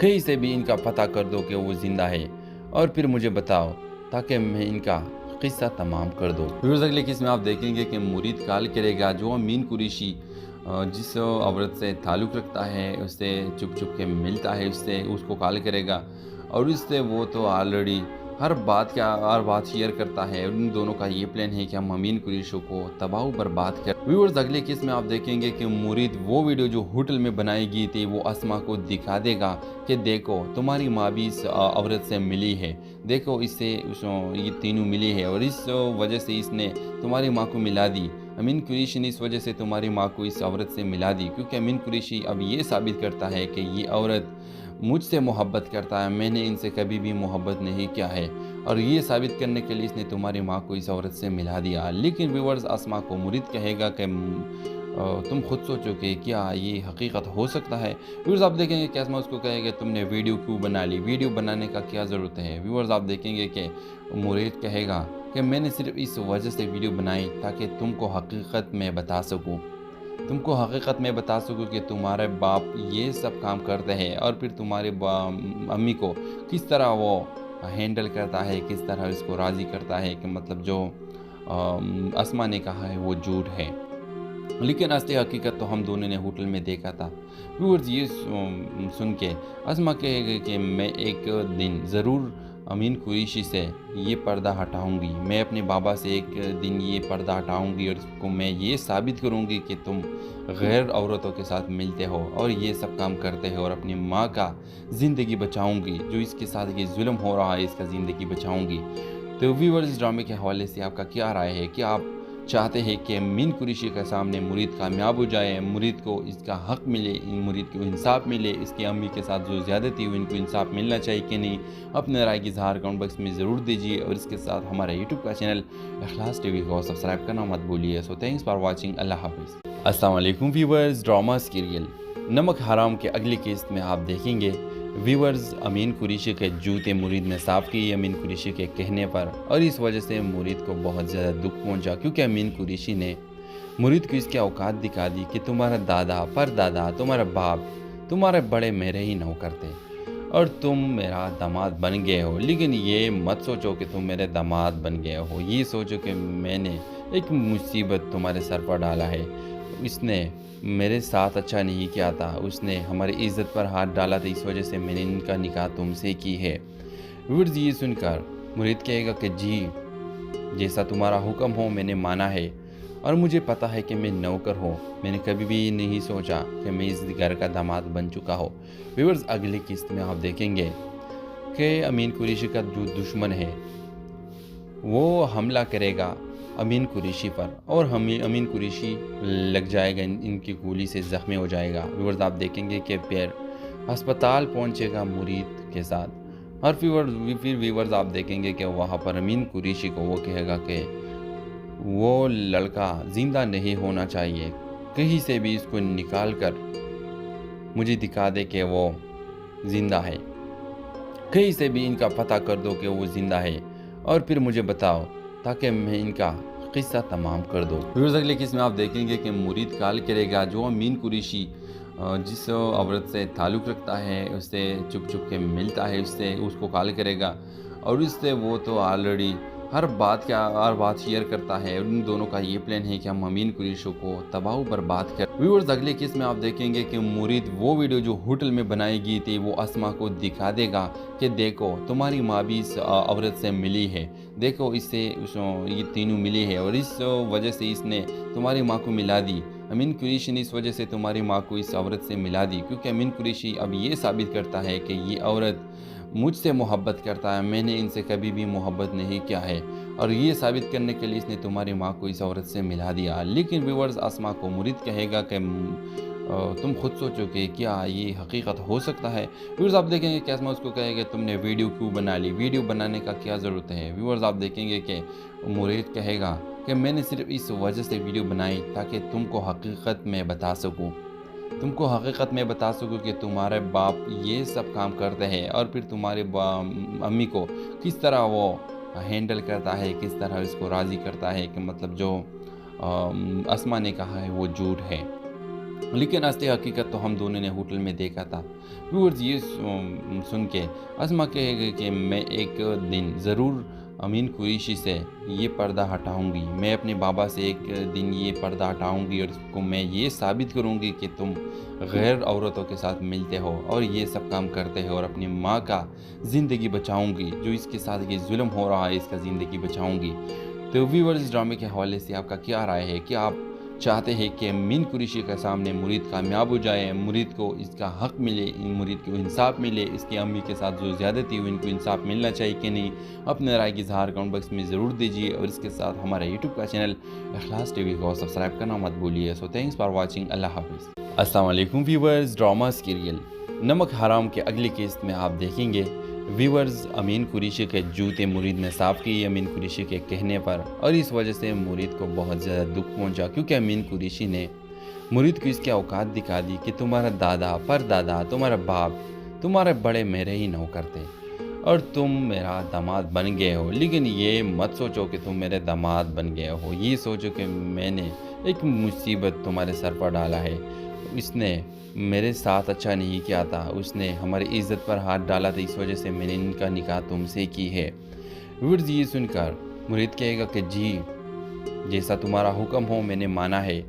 कहीं से भी इनका पता कर दो कि वो ज़िंदा है और फिर मुझे बताओ ताकि मैं इनका किस्सा तमाम कर दूँ। व्यूअर्स, अगले किस में आप देखेंगे कि मुरीद कॉल करेगा जो अमीन कुरैशी जिस औरत से ताल्लुक़ रखता है, उससे चुप चुप के मिलता है, उससे उसको कॉल करेगा और उससे वो तो ऑलरेडी हर बात शेयर करता है। उन दोनों का ये प्लान है कि हम अमीन कुरैशी को तबाह बर्बाद कर। व्यूअर्स, अगले केस में आप देखेंगे कि मुरीद वो वीडियो जो होटल में बनाई गई थी वो अस्मा को दिखा देगा कि देखो तुम्हारी माँ भी इस औरत से मिली है, देखो इससे ये तीनों मिली है और इस वजह से इसने तुम्हारी माँ को मिला दी। अमीन कुरैशी ने इस वजह से तुम्हारी माँ को इस औरत से मिला दी क्योंकि अमीन कुरैशी अब ये साबित करता है कि ये औरत मुझसे मोहब्बत करता है, मैंने इनसे कभी भी मोहब्बत नहीं किया है और ये साबित करने के लिए इसने तुम्हारी माँ को इस औरत से मिला दिया। लेकिन व्यूअर्स, अस्मा को मुरीद कहेगा कि तुम खुद सोचो कि क्या ये हकीकत हो सकता है। व्यूअर्स, आप देखेंगे कि अस्मा उसको कहेगा तुमने वीडियो क्यों बना ली, वीडियो बनाने का क्या ज़रूरत है। व्यूअर्स, आप देखेंगे कि मुरीद कहेगा कि मैंने सिर्फ इस वजह से वीडियो बनाई ताकि तुमको हकीकत में बता सकूँ, तुमको हकीकत में बता सकूँ कि तुम्हारे बाप ये सब काम करते हैं और फिर तुम्हारे अम्मी को किस तरह वो हैंडल करता है, किस तरह इसको राज़ी करता है कि मतलब जो अस्मा ने कहा है वो झूठ है। लेकिन असली हकीकत तो हम दोनों ने होटल में देखा था। व्यूअर्स ये सुन के अस्मा कहेगा कि मैं एक दिन ज़रूर अमीन कुरैशी से ये पर्दा हटाऊंगी, मैं अपने बाबा से एक दिन ये पर्दा हटाऊंगी और उसको मैं ये साबित करूंगी कि तुम गैर औरतों के साथ मिलते हो और ये सब काम करते हो और अपनी माँ का ज़िंदगी बचाऊंगी, जो इसके साथ ये जुल्म हो रहा है इसका ज़िंदगी बचाऊंगी। तो व्यूअर्स इस ड्रामे के हवाले से आपका क्या राय है? क्या आप चाहते हैं कि अमीन कुरैशी के सामने मुरीद कामयाब हो जाए, मुरीद को इसका हक़ मिले, मुरीद को इंसाफ मिले, इसकी अम्मी के साथ जो ज़्यादती हुई इनको इंसाफ मिलना चाहिए कि नहीं? अपने राय की इज़हार कमेंट बॉक्स में ज़रूर दीजिए और इसके साथ हमारा यूट्यूब का चैनल इखलास टीवी को सब्सक्राइब करना मत भूलिए। So thanks for watching. अल्लाह हाफिज़। अस्सलाम वालेकुम व्यूअर्स, ड्रामा सीरियल नमक हराम के अगली किस्त में आप देखेंगे व्यूअर्स अमीन कुरैशी के जूते मुरीद ने साफ़ की अमीन कुरैशी के कहने पर, और इस वजह से मुरीद को बहुत ज़्यादा दुख पहुंचा क्योंकि अमीन कुरैशी ने मुरीद को इसकी औकात दिखा दी कि तुम्हारा दादा, परदादा, तुम्हारा बाप, तुम्हारे बड़े मेरे ही नौकर थे और तुम मेरा दामाद बन गए हो। लेकिन ये मत सोचो कि तुम मेरे दामाद बन गए हो, ये सोचो कि मैंने एक मुसीबत तुम्हारे सर पर डाला है। इसने मेरे साथ अच्छा नहीं किया था, उसने हमारी इज़्ज़त पर हाथ डाला था, इस वजह से मैंने इनका निकाह तुमसे की है। व्यूअर्स ये सुनकर मुरीद कहेगा कि जी जैसा तुम्हारा हुक्म हो मैंने माना है और मुझे पता है कि मैं नौकर हूँ, मैंने कभी भी नहीं सोचा कि मैं इस घर का दामाद बन चुका हो। व्यूअर्स अगली किस्त में आप देखेंगे कि अमीन कुरैशी का जो दुश्मन है वो हमला करेगा अमीन कुरैशी पर और अमीन कुरैशी लग जाएगा, इनकी गोली से ज़ख्मी हो जाएगा। व्यूअर्स आप देखेंगे कि फिर अस्पताल पहुंचेगा मुरीद के साथ और फिर व्यूअर्स आप देखेंगे कि वहाँ पर अमीन कुरैशी को वो कहेगा कि वो लड़का ज़िंदा नहीं होना चाहिए, कहीं से भी इसको निकाल कर मुझे दिखा दे कि वो ज़िंदा है, कहीं से भी इनका पता कर दो कि वो ज़िंदा है और फिर मुझे बताओ ताकि मैं इनका किस्सा तमाम कर दूँ। व्यूअर्स अगले किस्म में आप देखेंगे कि मुरीद कॉल करेगा जो अमीन कुरैशी जिस औरत से ताल्लुक़ रखता है उससे चुप चुप के मिलता है, उससे उसको कॉल करेगा और उससे वो तो ऑलरेडी हर बात शेयर करता है। उन दोनों का ये प्लान है कि हम अमीन कुरैशी को तबाह बर्बाद कर। व्यूअर्स अगले किस्म में आप देखेंगे कि मुरीद वो वीडियो जो होटल में बनाई गई थी वो अस्मा को दिखा देगा कि देखो तुम्हारी माँ भी इस औरत से मिली है, देखो इससे ये तीनों मिली है और इस वजह से इसने तुम्हारी माँ को मिला दी। अमीन कुरैशी ने इस वजह से तुम्हारी माँ को इस औरत से मिला दी क्योंकि अमीन कुरैशी अब ये साबित करता है कि ये औरत मुझसे मोहब्बत करता है, मैंने इनसे कभी भी मोहब्बत नहीं किया है और ये साबित करने के लिए इसने तुम्हारी माँ को इस औरत से मिला दिया। लेकिन व्यूअर्स अस्मा को मुरीद कहेगा कि तुम खुद सोचो कि क्या ये हकीकत हो सकता है। व्यूअर्स आप देखेंगे कि अस्मा उसको कहेगा तुमने वीडियो क्यों बना ली, वीडियो बनाने का क्या ज़रूरत है। व्यूअर्स आप देखेंगे कि मुरीद कहेगा कि मैंने सिर्फ इस वजह से वीडियो बनाई ताकि तुमको हकीकत में बता सकूँ, तुमको हकीकत में बता सकूँ कि तुम्हारे बाप ये सब काम करते हैं और फिर तुम्हारे अम्मी को किस तरह वो हैंडल करता है, किस तरह इसको राज़ी करता है कि मतलब जो अस्मा ने कहा है वो झूठ है। लेकिन असली हकीकत तो हम दोनों ने होटल में देखा था। व्यूअर्स ये सुन के अस्मा कहेगा कि मैं एक दिन ज़रूर अमीन कुरैशी से ये पर्दा हटाऊंगी, मैं अपने बाबा से एक दिन ये पर्दा हटाऊंगी और उसको मैं ये साबित करूंगी कि तुम गैर औरतों के साथ मिलते हो और ये सब काम करते हो और अपनी माँ का ज़िंदगी बचाऊंगी, जो इसके साथ ये जुल्म हो रहा है इसका ज़िंदगी बचाऊंगी। तो व्यूअर्स इस ड्रामे के हवाले से आपका क्या राय है? क्या आप चाहते हैं कि अमीन कुरैशी के सामने मुरीद कामयाब हो जाए, मुरीद को इसका हक़ मिले, मुरीद को इंसाफ मिले, इसकी अम्मी के साथ जो ज़्यादती हुई इनको इंसाफ मिलना चाहिए कि नहीं? अपने राय की इज़हार कमेंट बॉक्स में ज़रूर दीजिए और इसके साथ हमारे यूट्यूब का चैनल इखलास टीवी को सब्सक्राइब करना मत भूलिए। So thanks for watching. अल्लाह हाफिज़। अस्सलाम वालेकुम व्यूअर्स, ड्रामा सीरियल नमक हराम के अगली किस्त में आप देखेंगे व्यूअर्स अमीन कुरैशी के जूते मुरीद ने साफ़ की अमीन कुरैशी के कहने पर, और इस वजह से मुरीद को बहुत ज़्यादा दुख पहुंचा क्योंकि अमीन कुरैशी ने मुरीद को इसकी औकात दिखा दी कि तुम्हारा दादा, परदादा, तुम्हारा बाप, तुम्हारे बड़े मेरे ही नौकर थे और तुम मेरा दामाद बन गए हो। लेकिन ये मत सोचो कि तुम मेरे दामाद बन गए हो, ये सोचो कि मैंने एक मुसीबत तुम्हारे सर पर डाला है। इसने मेरे साथ अच्छा नहीं किया था, उसने हमारी इज्जत पर हाथ डाला था, इस वजह से मैंने इनका निकाह तुमसे की है। व्यूअर्स, ये सुनकर मुरीद कहेगा कि जी, जैसा तुम्हारा हुक्म हो मैंने माना है,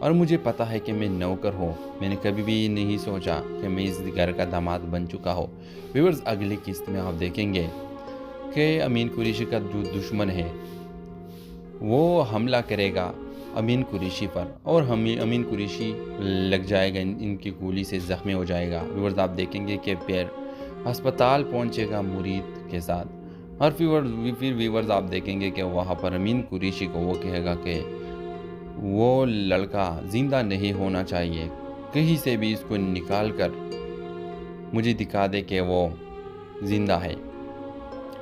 और मुझे पता है कि मैं नौकर हूँ। मैंने कभी भी नहीं सोचा कि मैं इस घर का दामाद बन चुका हो। व्यूअर्स, अगली किस्त में आप देखेंगे कि अमीन कुरैशी का जो दुश्मन है वो हमला करेगा अमीन कुरैशी पर, और अमीन कुरैशी लग जाएगा, इनकी गोली से ज़ख्मी हो जाएगा। व्यूअर्स, आप देखेंगे कि फिर अस्पताल पहुंचेगा मुरीद के साथ, और फिर व्यूअर्स आप देखेंगे कि वहाँ पर अमीन कुरैशी को वो कहेगा कि वो लड़का ज़िंदा नहीं होना चाहिए, कहीं से भी इसको निकाल कर मुझे दिखा दे कि वो ज़िंदा है,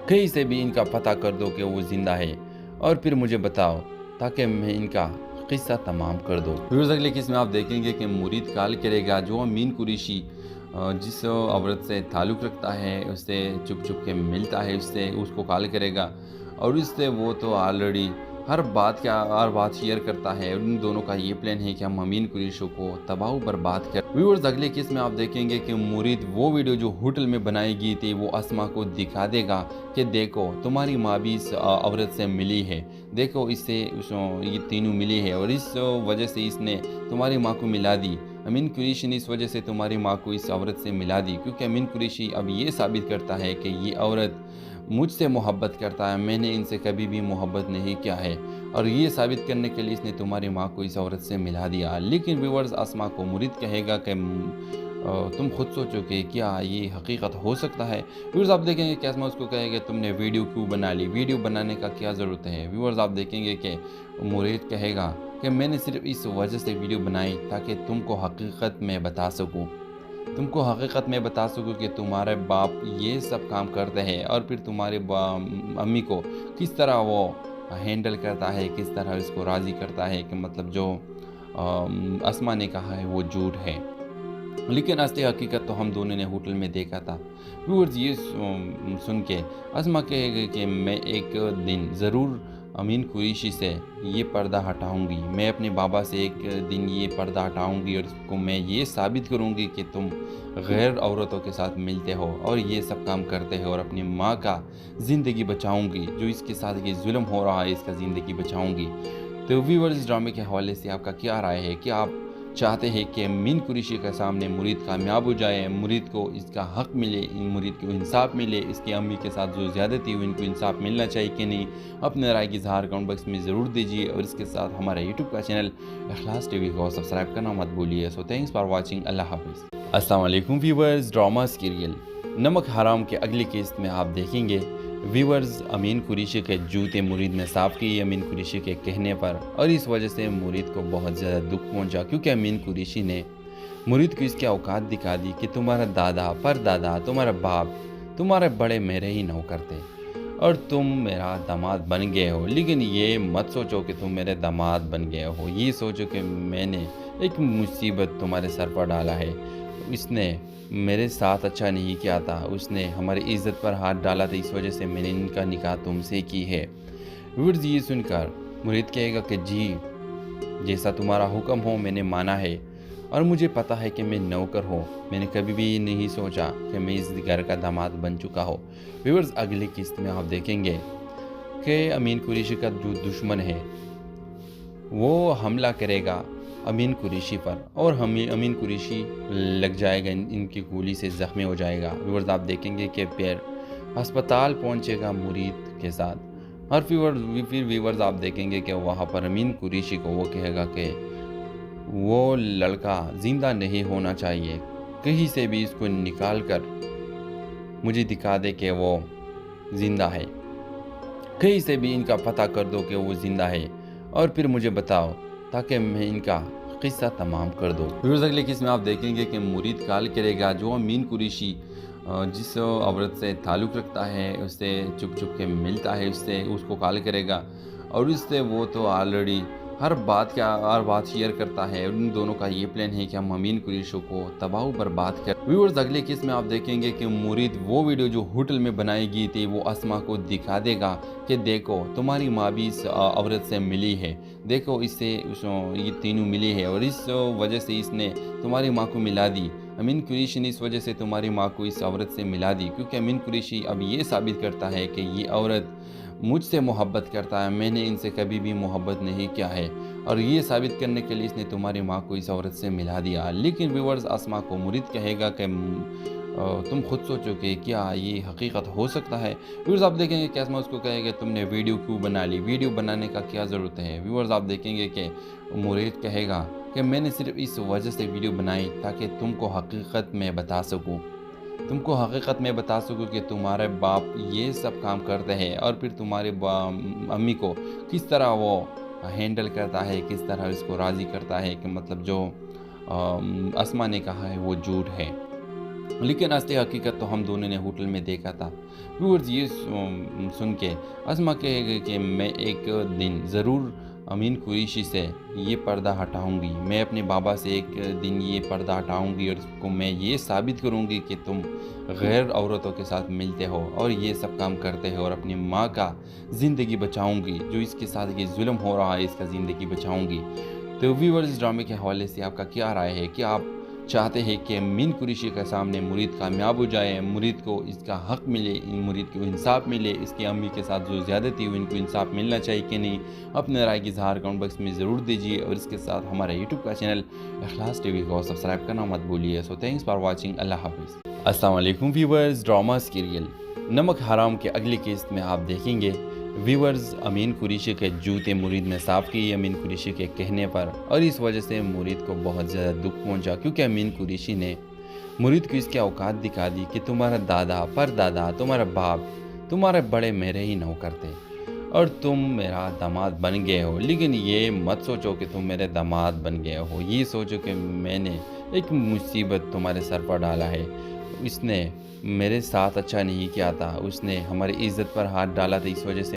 कहीं से भी इनका पता कर दो कि वो ज़िंदा है, और फिर मुझे बताओ ताकि मैं इनका किस्सा तमाम कर दूँ। व्यूअर्स, अगले किस्म में आप देखेंगे कि मुरीद कॉल करेगा जो अमीन कुरैशी जिस औरत से ताल्लुक़ रखता है, उससे चुप चुप के मिलता है, उससे उसको कॉल करेगा, और उससे वो तो ऑलरेडी हर बात शेयर करता है। उन दोनों का ये प्लान है कि हम अमीन कुरैशी को तबाह बर्बाद कर। व्यूअर्स, अगले केस में आप देखेंगे कि मुरीद वो वीडियो जो होटल में बनाई गई थी वो अस्मा को दिखा देगा कि देखो तुम्हारी माँ भी इस औरत से मिली है, देखो इससे ये तीनों मिली है, और इस वजह से इसने तुम्हारी माँ को मिला दी। अमीन कुरैशी ने इस वजह से तुम्हारी माँ को इस औरत से मिला दी, क्योंकि अमीन कुरैशी अब ये साबित करता है कि ये औरत मुझसे मोहब्बत करता है, मैंने इनसे कभी भी मोहब्बत नहीं किया है, और ये साबित करने के लिए इसने तुम्हारी माँ को इस औरत से मिला दिया। लेकिन व्यूअर्स, अस्मा को मुरीद कहेगा कि तुम खुद सोचो कि क्या ये हकीकत हो सकता है। व्यूअर्स, आप देखेंगे कि अस्मा उसको कहेगा तुमने वीडियो क्यों बना ली, वीडियो बनाने का क्या ज़रूरत है। व्यूअर्स, आप देखेंगे कि मुरीद कहेगा कि मैंने सिर्फ इस वजह से वीडियो बनाई ताकि तुमको हकीकत में बता सकूँ, कि तुम्हारे बाप ये सब काम करते हैं, और फिर तुम्हारे अम्मी को किस तरह वो हैंडल करता है, किस तरह इसको राज़ी करता है कि मतलब जो अस्मा ने कहा है वो झूठ है, लेकिन असली हकीकत तो हम दोनों ने होटल में देखा था। व्यूअर्स, ये सुन के अस्मा कहेगा कि मैं एक दिन ज़रूर अमीन कुरैशी से ये पर्दा हटाऊंगी, मैं अपने बाबा से एक दिन ये पर्दा हटाऊंगी, और इसको मैं ये साबित करूंगी कि तुम गैर औरतों के साथ मिलते हो और ये सब काम करते हो, और अपनी माँ का ज़िंदगी बचाऊंगी, जो इसके साथ ये जुल्म हो रहा है इसका ज़िंदगी बचाऊंगी। तो व्यूअर्स, इस ड्रामे के हवाले से आपका क्या राय है? क्या आप चाहते हैं कि अमीन कुरैशी के सामने मुरीद कामयाब हो जाए, मुरीद को इसका हक मिले, मुरीद को इंसाफ मिले, इसकी अम्मी के साथ जो ज़्यादती हुई इनको इंसाफ मिलना चाहिए कि नहीं? अपने राय की इज़हार कमेंट बॉक्स में ज़रूर दीजिए, और इसके साथ हमारा यूट्यूब का चैनल इखलास टीवी को सब्सक्राइब करना मत भूलिए। So thanks for watching. अल्लाह हाफिज़। अस्सलाम वालेकुम व्यूअर्स, ड्रामा सीरियल नमक हराम के अगली किस्त में आप देखेंगे व्यूअर्स अमीन कुरैशी के जूते मुरीद ने साफ़ किए अमीन कुरैशी के कहने पर, और इस वजह से मुरीद को बहुत ज़्यादा दुख पहुंचा, क्योंकि अमीन कुरैशी ने मुरीद को इसकी औकात दिखा दी कि तुम्हारा दादा परदादा, तुम्हारा बाप, तुम्हारे बड़े मेरे ही नौकर थे, और तुम मेरा दामाद बन गए हो। लेकिन ये मत सोचो कि तुम मेरे दामाद बन गए हो, ये सोचो कि मैंने एक मुसीबत तुम्हारे सर पर डाला है। इसने मेरे साथ अच्छा नहीं किया था, उसने हमारी इज्जत पर हाथ डाला था, इस वजह से मैंने इनका निकाह तुमसे की है। व्यूअर्स, ये सुनकर मुरीद कहेगा कि जी, जैसा तुम्हारा हुक्म हो मैंने माना है, और मुझे पता है कि मैं नौकर हूँ, मैंने कभी भी नहीं सोचा कि मैं इस घर का दामाद बन चुका हो। व्यूअर्स, अगली किस्त में आप देखेंगे कि अमीन कुरैशी का जो दुश्मन है वो हमला करेगा अमीन कुरैशी पर, और अमीन कुरैशी लग जाएगा, इनकी गोली से ज़ख्मी हो जाएगा। व्यूअर्स, आप देखेंगे कि फिर अस्पताल पहुंचेगा मुरीद के साथ, और फिर व्यूअर्स आप देखेंगे कि वहाँ पर अमीन कुरैशी को वो कहेगा कि वो लड़का ज़िंदा नहीं होना चाहिए, कहीं से भी इसको निकाल कर मुझे दिखा दे कि वो ज़िंदा है, कहीं से भी इनका पता कर दो कि वो ज़िंदा है, और फिर मुझे बताओ ताकि मैं इनका किस्सा तमाम कर दूँ। व्यूअर्स, अगले किस्म में आप देखेंगे कि मुरीद कॉल करेगा जो अमीन कुरैशी जिस औरत से ताल्लुक़ रखता है, उससे चुप चुप के मिलता है, उससे उसको कॉल करेगा, और उससे वो तो ऑलरेडी हर बात शेयर करता है। उन दोनों का ये प्लान है कि हम अमीन कुरैशी को तबाह बर्बाद कर। व्यूअर्स, अगले केस में आप देखेंगे कि मुरीद वो वीडियो जो होटल में बनाई गई थी वो अस्मा को दिखा देगा कि देखो तुम्हारी माँ भी इस औरत से मिली है, देखो इससे ये तीनों मिली है और इस वजह से इसने तुम्हारी माँ को मिला दी। अमीन कुरैशी ने इस वजह से तुम्हारी माँ को इस औरत से मिला दी, क्योंकि अमीन कुरैशी अब ये साबित करता है कि ये औरत मुझसे मोहब्बत करता है, मैंने इनसे कभी भी मोहब्बत नहीं किया है, और ये साबित करने के लिए इसने तुम्हारी माँ को इस औरत से मिला दिया। लेकिन व्यूअर्स, अस्मा को मुरीद कहेगा कि तुम खुद सोचो कि क्या ये हकीकत हो सकता है। व्यूअर्स, आप देखेंगे कि अस्मा उसको कहेगा तुमने वीडियो क्यों बना ली, वीडियो बनाने का क्या ज़रूरत है। व्यूअर्स, आप देखेंगे कि मुरीद कहेगा कि मैंने सिर्फ इस वजह से वीडियो बनाई ताकि तुमको हकीकत में बता सकूँ, तुमको हकीकत में बता सकूँ कि तुम्हारे बाप ये सब काम करते हैं और फिर तुम्हारे अम्मी को किस तरह वो हैंडल करता है, किस तरह इसको राज़ी करता है कि मतलब जो अस्मा ने कहा है वो झूठ है। लेकिन असली हकीकत तो हम दोनों ने होटल में देखा था। व्यूअर्स, ये सुन के अस्मा कहेगा कि मैं एक दिन ज़रूर अमीन कुरैशी से ये पर्दा हटाऊंगी, मैं अपने बाबा से एक दिन ये पर्दा हटाऊंगी और उसको मैं ये साबित करूंगी कि तुम गैर औरतों के साथ मिलते हो और ये सब काम करते हो, और अपनी माँ का ज़िंदगी बचाऊंगी, जो इसके साथ ये जुल्म हो रहा है इसका ज़िंदगी बचाऊंगी। तो व्यूअर्स, इस ड्रामे के हवाले से आपका क्या राय है? क्या आप चाहते हैं कि अमीन कुरैशी के सामने मुरीद कामयाब हो जाए, मुरीद को इसका हक मिले, मुरीद को इंसाफ मिले, इसकी अम्मी के साथ जो ज़्यादती हुई इनको इंसाफ मिलना चाहिए कि नहीं? अपने राय की इज़हार कमेंट बॉक्स में ज़रूर दीजिए और इसके साथ हमारा यूट्यूब का चैनल इखलास टीवी को सब्सक्राइब करना मत भूलिए। So thanks for watching. अल्लाह हाफिज़। अस्सलाम वालेकुम व्यूअर्स, ड्रामा सीरियल नमक हराम के अगली किस्त में आप देखेंगे व्यूअर्स अमीन कुरैशी के जूते मुरीद ने साफ़ किए अमीन कुरैशी के कहने पर, और इस वजह से मुरीद को बहुत ज़्यादा दुख पहुंचा, क्योंकि अमीन कुरैशी ने मुरीद को इसकी औकात दिखा दी कि तुम्हारा दादा परदादा, तुम्हारा बाप, तुम्हारे बड़े मेरे ही नौकर थे और तुम मेरा दामाद बन गए हो। लेकिन ये मत सोचो कि तुम मेरे दामाद बन गए हो, ये सोचो कि मैंने एक मुसीबत तुम्हारे सर पर डाला है। इसने मेरे साथ अच्छा नहीं किया था, उसने हमारी इज़्ज़त पर हाथ डाला था, इस वजह से